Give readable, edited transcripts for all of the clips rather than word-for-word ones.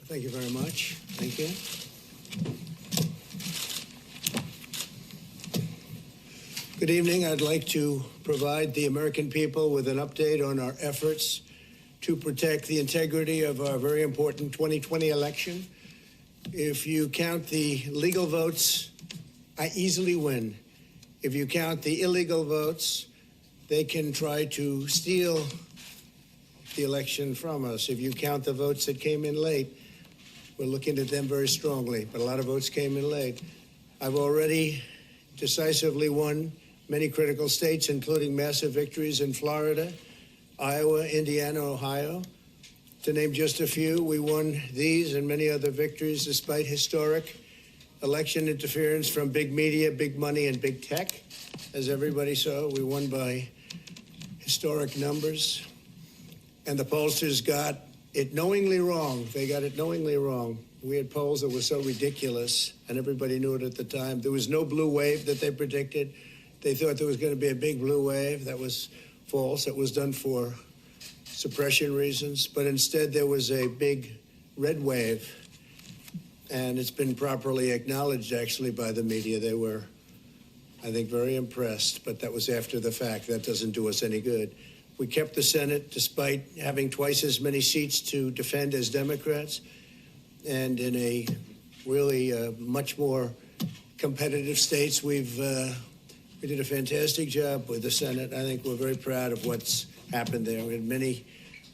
Thank you very much. Thank you. Good evening. I'd like to provide the American people with an update on our efforts to protect the integrity of our very important 2020 election. If you count the legal votes, I easily win. If you count the illegal votes, they can try to steal the election from us. If you count the votes that came in late, we're looking at them very strongly, but a lot of votes came in late. I've already decisively won many critical states, including massive victories in Florida, Iowa, Indiana, Ohio. To name just a few, we won these and many other victories despite historic election interference from big media, big money, and big tech. As everybody saw, we won by historic numbers. And the pollsters got it knowingly wrong. They got it knowingly wrong. We had polls that were so ridiculous, and everybody knew it at the time. There was no blue wave that they predicted. They thought there was going to be a big blue wave. That was false. It was done for suppression reasons. But instead, there was a big red wave. And it's been properly acknowledged, actually, by the media. They were, I think, very impressed. But that was after the fact. That doesn't do us any good. We kept the Senate despite having twice as many seats to defend as Democrats. And in a really much more competitive states, we did a fantastic job with the Senate. I think we're very proud of what's happened there. We had many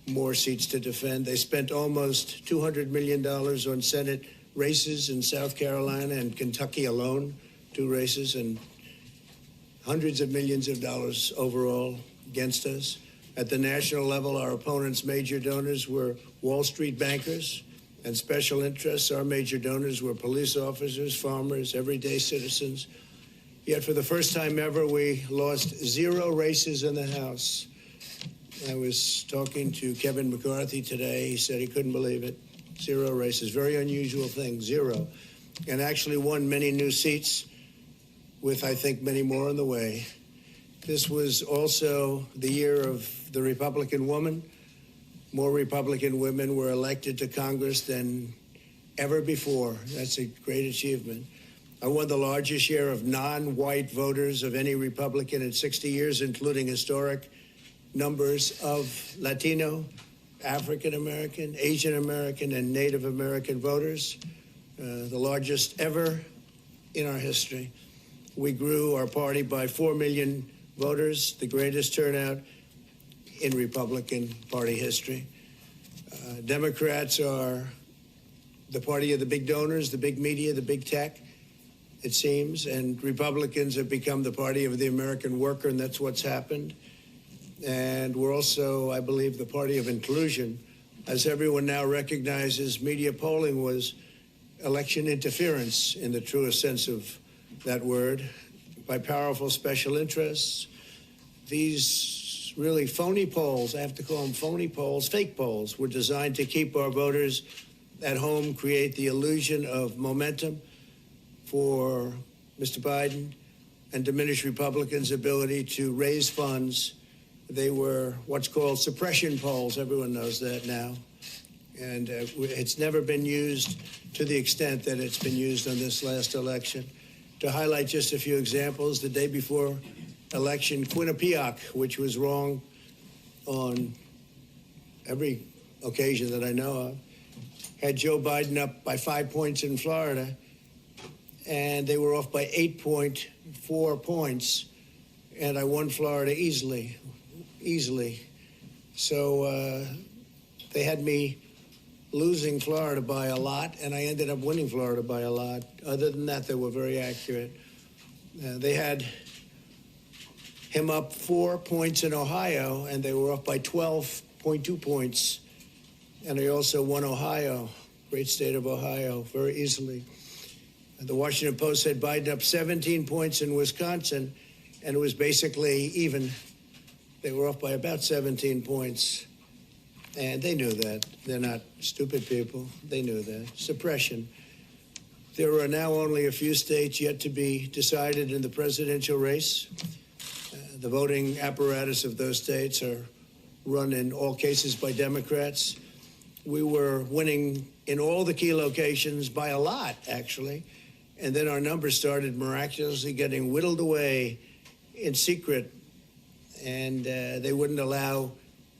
more seats to defend. They spent almost $200 million on Senate races in South Carolina and Kentucky alone, 2 races, and hundreds of millions of dollars overall against us. At the national level, our opponents' major donors were Wall Street bankers and special interests. Our major donors were police officers, farmers, everyday citizens. Yet for the first time ever, we lost 0 races in the House. I was talking to Kevin McCarthy today. He said he couldn't believe it. 0 races, very unusual thing, 0. And actually won many new seats with, I think, many more on the way. This was also the year of the Republican woman. More Republican women were elected to Congress than ever before. That's a great achievement. I won the largest share of non-white voters of any Republican in 60 years, including historic numbers of Latino, African American, Asian American, and Native American voters, the largest ever in our history. We grew our party by 4 million voters, the greatest turnout in Republican Party history. Democrats are the party of the big donors, the big media, the big tech, it seems, and Republicans have become the party of the American worker, and that's what's happened. And we're also, I believe, the party of inclusion. As everyone now recognizes, media polling was election interference in the truest sense of that word, by powerful special interests. These really phony polls, I have to call them phony polls, fake polls, were designed to keep our voters at home, create the illusion of momentum for Mr. Biden, and diminish Republicans' ability to raise funds. They were what's called suppression polls. Everyone knows that now. And it's never been used to the extent that it's been used on this last election. To highlight just a few examples, the day before election, Quinnipiac, which was wrong on every occasion that I know of, had Joe Biden up by 5 points in Florida, and they were off by 8.4 points, and I won Florida easily. So they had me losing Florida by a lot, and I ended up winning Florida by a lot. Other than that, they were very accurate. They had him up 4 points in Ohio, and they were off by 12.2 points. And I also won Ohio, great state of Ohio, very easily. And the Washington Post said Biden up 17 points in Wisconsin, and it was basically even. They were off by about 17 points. And they knew that. They're not stupid people. They knew that. Suppression. There are now only a few states yet to be decided in the presidential race. The voting apparatus of those states are run in all cases by Democrats. we were winning in all the key locations by a lot, actually. And then our numbers started miraculously getting whittled away in secret, and they wouldn't allow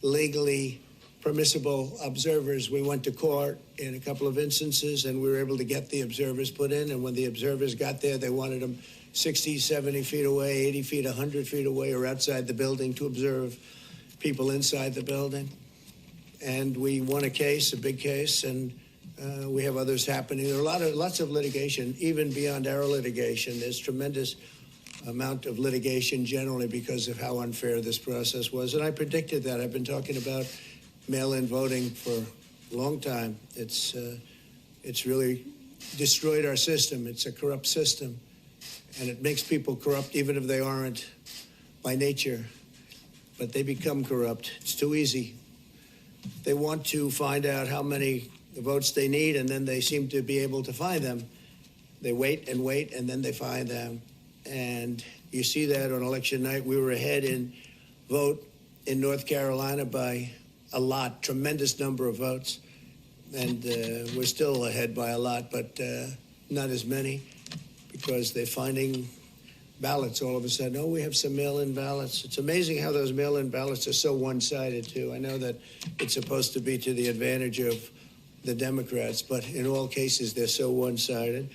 legally permissible observers. We went to court in a couple of instances, and we were able to get the observers put in. And when the observers got there, they wanted them 60, 70 feet away, 80 feet, 100 feet away, or outside the building to observe people inside the building. And we won a case, a big case, and we have others happening. There are lots of litigation, even beyond our litigation. There's tremendous amount of litigation generally because of how unfair this process was. And I predicted that. I've been talking about mail-in voting for a long time. It's really destroyed our system. It's a corrupt system, and it makes people corrupt even if they aren't by nature. But they become corrupt. It's too easy. They want to find out how many votes they need, and then they seem to be able to find them. They wait, and then they find them. And you see that on election night. We were ahead in vote in North Carolina by a lot, tremendous number of votes. And we're still ahead by a lot, but not as many, because they're finding ballots all of a sudden. Oh, we have some mail-in ballots. It's amazing how those mail-in ballots are so one-sided, too. I know that it's supposed to be to the advantage of the Democrats, but in all cases, they're so one-sided.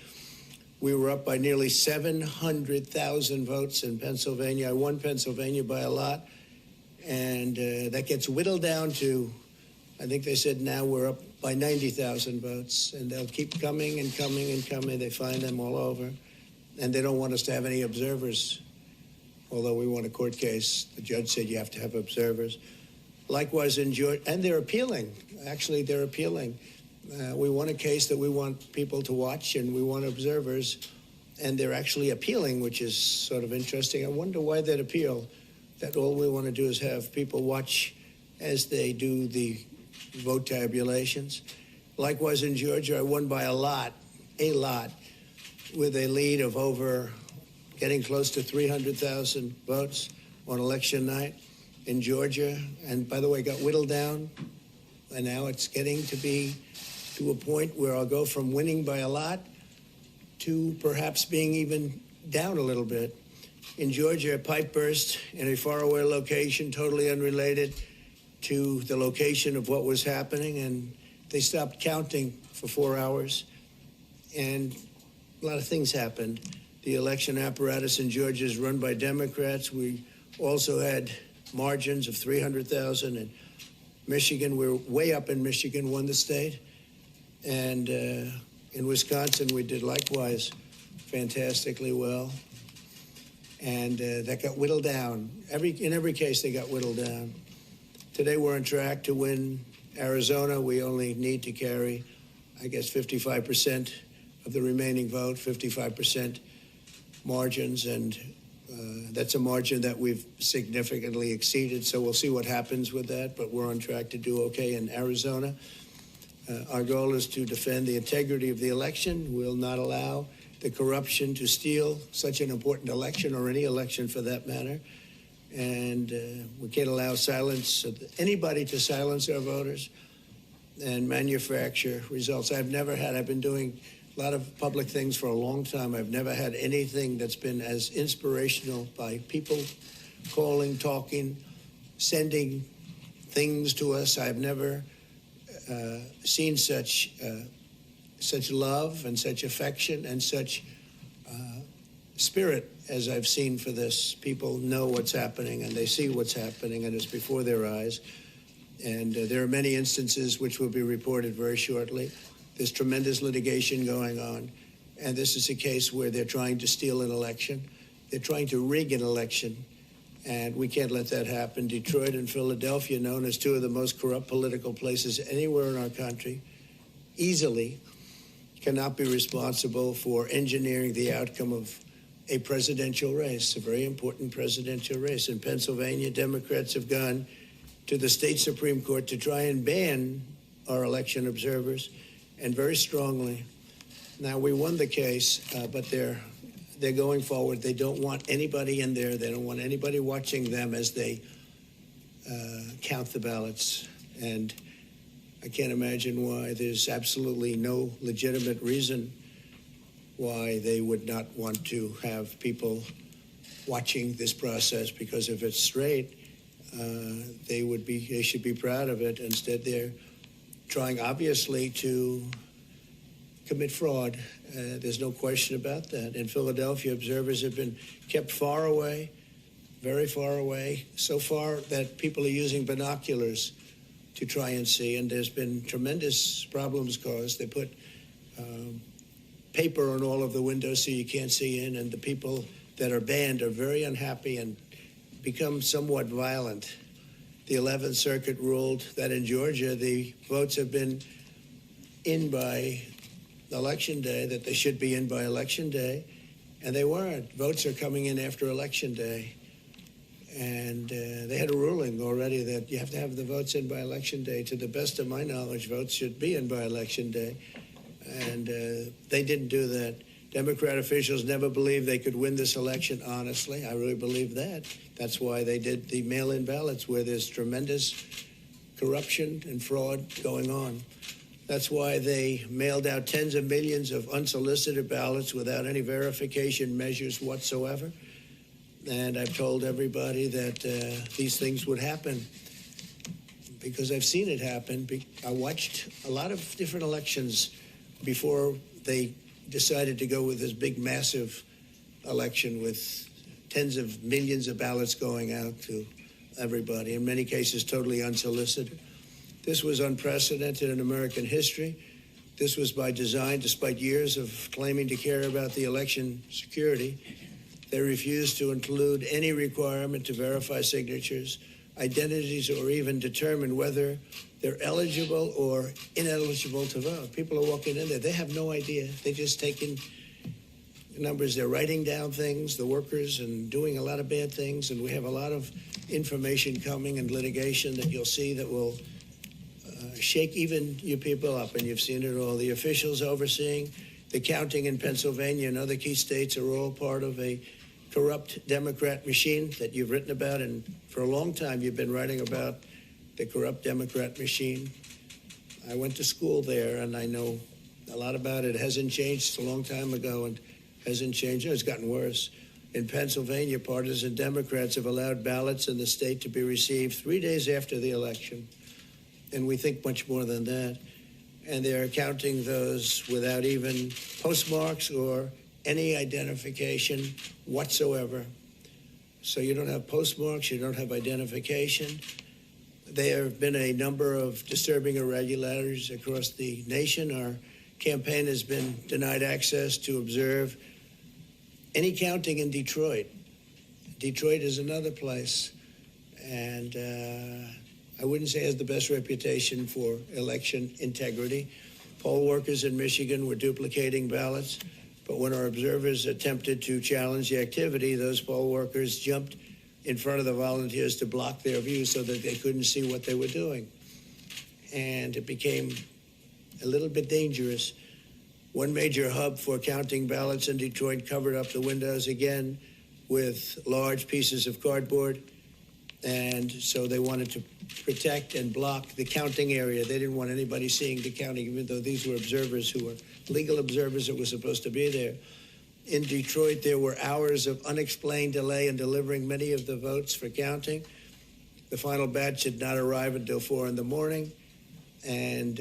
We were up by nearly 700,000 votes in Pennsylvania. I won Pennsylvania by a lot, and that gets whittled down to, I think they said now we're up by 90,000 votes, and they'll keep coming and coming and coming. They find them all over, and they don't want us to have any observers, although we won a court case. The judge said you have to have observers. Likewise in Georgia, and they're appealing. Actually, they're appealing. We won a case that we want people to watch, and we want observers, and they're actually appealing, which is sort of interesting. I wonder why they'd appeal, that all we want to do is have people watch as they do the vote tabulations. Likewise in Georgia, I won by a lot, with a lead of over getting close to 300,000 votes on election night in Georgia. And by the way, got whittled down, and now it's getting to be to a point where I'll go from winning by a lot to perhaps being even down a little bit. In Georgia, a pipe burst in a faraway location, totally unrelated to the location of what was happening, and they stopped counting for 4 hours, and a lot of things happened. The election apparatus in Georgia is run by Democrats. We also had margins of 300,000 in Michigan. We're way up in Michigan, won the state. And in Wisconsin, we did likewise fantastically well. And that got whittled down. In every case, they got whittled down. Today, we're on track to win Arizona. We only need to carry, I guess, 55% of the remaining vote, 55% margins, and that's a margin that we've significantly exceeded, so we'll see what happens with that, but we're on track to do okay in Arizona. Our goal is to defend the integrity of the election. We'll not allow the corruption to steal such an important election, or any election for that matter, and we can't allow anybody to silence our voters and manufacture results. I've been doing a lot of public things for a long time. I've never had anything that's been as inspirational, by people calling, talking, sending things to us. I've never seen such love and such affection and such spirit as I've seen for this. People know what's happening, and they see what's happening, and it's before their eyes. And there are many instances which will be reported very shortly. There's tremendous litigation going on, and this is a case where they're trying to steal an election. They're trying to rig an election, and we can't let that happen. Detroit and Philadelphia, known as two of the most corrupt political places anywhere in our country, easily cannot be responsible for engineering the outcome of a presidential race, a very important presidential race. In Pennsylvania, Democrats have gone to the state Supreme Court to try and ban our election observers, and very strongly. Now, we won the case, but they're going forward. They don't want anybody in there. They don't want anybody watching them as they count the ballots. And I can't imagine why. There's absolutely no legitimate reason why they would not want to have people watching this process, because if it's straight, they should be proud of it. Instead, they're trying, obviously, to commit fraud. There's no question about that. In Philadelphia, observers have been kept far away, very far away, so far that people are using binoculars to try and see, and there's been tremendous problems caused. They put paper on all of the windows so you can't see in, and the people that are banned are very unhappy and become somewhat violent. The 11th Circuit ruled that in Georgia, the votes have been in by Election Day, that they should be in by Election Day, and they weren't. Votes are coming in after Election Day. And they had a ruling already that you have to have the votes in by Election Day. To the best of my knowledge, votes should be in by Election Day. And they didn't do that. Democrat officials never believed they could win this election, honestly. I really believe that. That's why they did the mail-in ballots, where there's tremendous corruption and fraud going on. That's why they mailed out tens of millions of unsolicited ballots without any verification measures whatsoever. And I've told everybody that these things would happen because I've seen it happen. I watched a lot of different elections before they decided to go with this big, massive election with tens of millions of ballots going out to everybody, in many cases totally unsolicited. This was unprecedented in American history. This was by design, despite years of claiming to care about the election security. They refused to include any requirement to verify signatures, identities, or even determine whether they're eligible or ineligible to vote. People are walking in there. They have no idea. They're just taking numbers. They're writing down things, the workers, and doing a lot of bad things. And we have a lot of information coming in litigation that you'll see that will shake even you people up. And you've seen it all. The officials overseeing the counting in Pennsylvania and other key states are all part of a corrupt Democrat machine that you've written about, and for a long time you've been writing about the corrupt Democrat machine. I went to school there, and I know a lot about it. It hasn't changed. It's a long time ago, and hasn't changed. It's gotten worse. In Pennsylvania, partisan Democrats have allowed ballots in the state to be received 3 days after the election, and we think much more than that. And they're counting those without even postmarks or any identification whatsoever. So you don't have postmarks, you don't have identification. There have been a number of disturbing irregularities across the nation. Our campaign has been denied access to observe any counting in Detroit. Detroit is another place, and I wouldn't say it has the best reputation for election integrity. Poll workers in Michigan were duplicating ballots. But when our observers attempted to challenge the activity, those poll workers jumped in front of the volunteers to block their view so that they couldn't see what they were doing. And it became a little bit dangerous. One major hub for counting ballots in Detroit covered up the windows again with large pieces of cardboard. And so they wanted to protect and block the counting area. They didn't want anybody seeing the counting, even though these were observers who were legal observers that were supposed to be there. In Detroit, there were hours of unexplained delay in delivering many of the votes for counting. The final batch did not arrive until 4 in the morning, and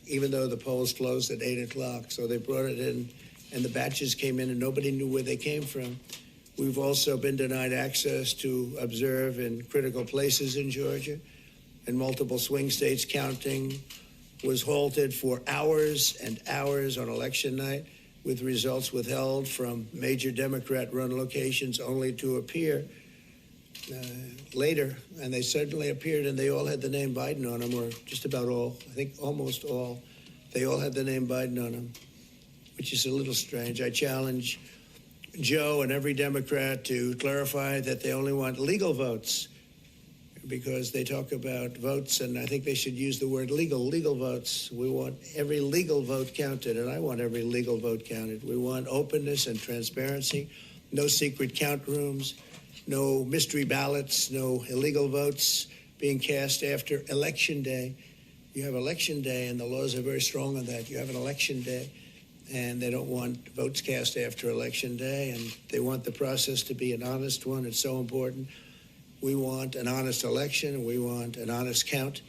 even though the polls closed at 8 o'clock. So they brought it in, and the batches came in, and nobody knew where they came from. We've also been denied access to observe in critical places in Georgia. In multiple swing states, counting was halted for hours and hours on election night, with results withheld from major Democrat-run locations only to appear later. And they certainly appeared, and they all had the name Biden on them, or just about all. I think almost all. They all had the name Biden on them, which is a little strange. I challenge Joe and every Democrat to clarify that they only want legal votes, because they talk about votes, and I think they should use the word legal votes. We want every legal vote counted, and I want every legal vote counted. We want openness and transparency, no secret count rooms, no mystery ballots, no illegal votes being cast after Election Day. You have election day, and the laws are very strong on that. You have an election day, and they don't want votes cast after election day, and they want the process to be an honest one. It's so important. We want an honest election, and we want an honest count,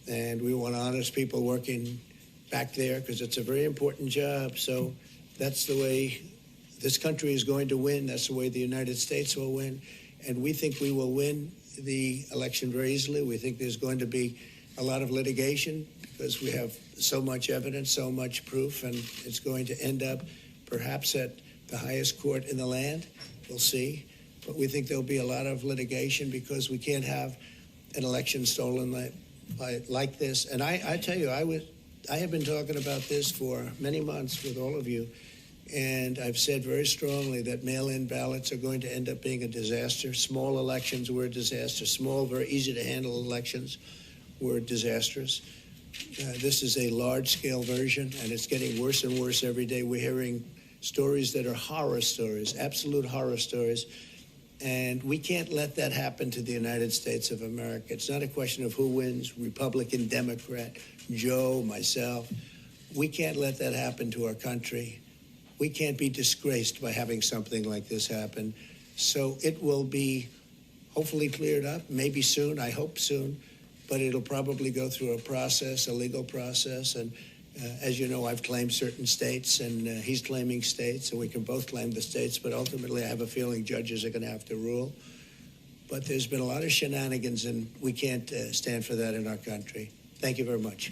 and we want honest people working back there because it's a very important job. So that's the way this country is going to win. That's the way the United States will win. And we think we will win the election very easily. We think there's going to be a lot of litigation because we have so much evidence, so much proof, and it's going to end up perhaps at the highest court in the land. We'll see. But we think there'll be a lot of litigation because we can't have an election stolen like this. And I tell you, I have been talking about this for many months with all of you, and I've said very strongly that mail-in ballots are going to end up being a disaster. Small elections were a disaster. Small, very easy-to-handle elections were disastrous. This is a large-scale version, and it's getting worse and worse every day. We're hearing stories that are horror stories, absolute horror stories, and we can't let that happen to the United States of America. It's not a question of who wins, Republican, Democrat, Joe, myself. We can't let that happen to our country. We can't be disgraced by having something like this happen. So it will be hopefully cleared up, maybe soon, I hope soon, but it'll probably go through a process, a legal process. And as you know, I've claimed certain states, and he's claiming states, and we can both claim the states, but ultimately I have a feeling judges are going to have to rule. But there's been a lot of shenanigans, and we can't stand for that in our country. Thank you very much.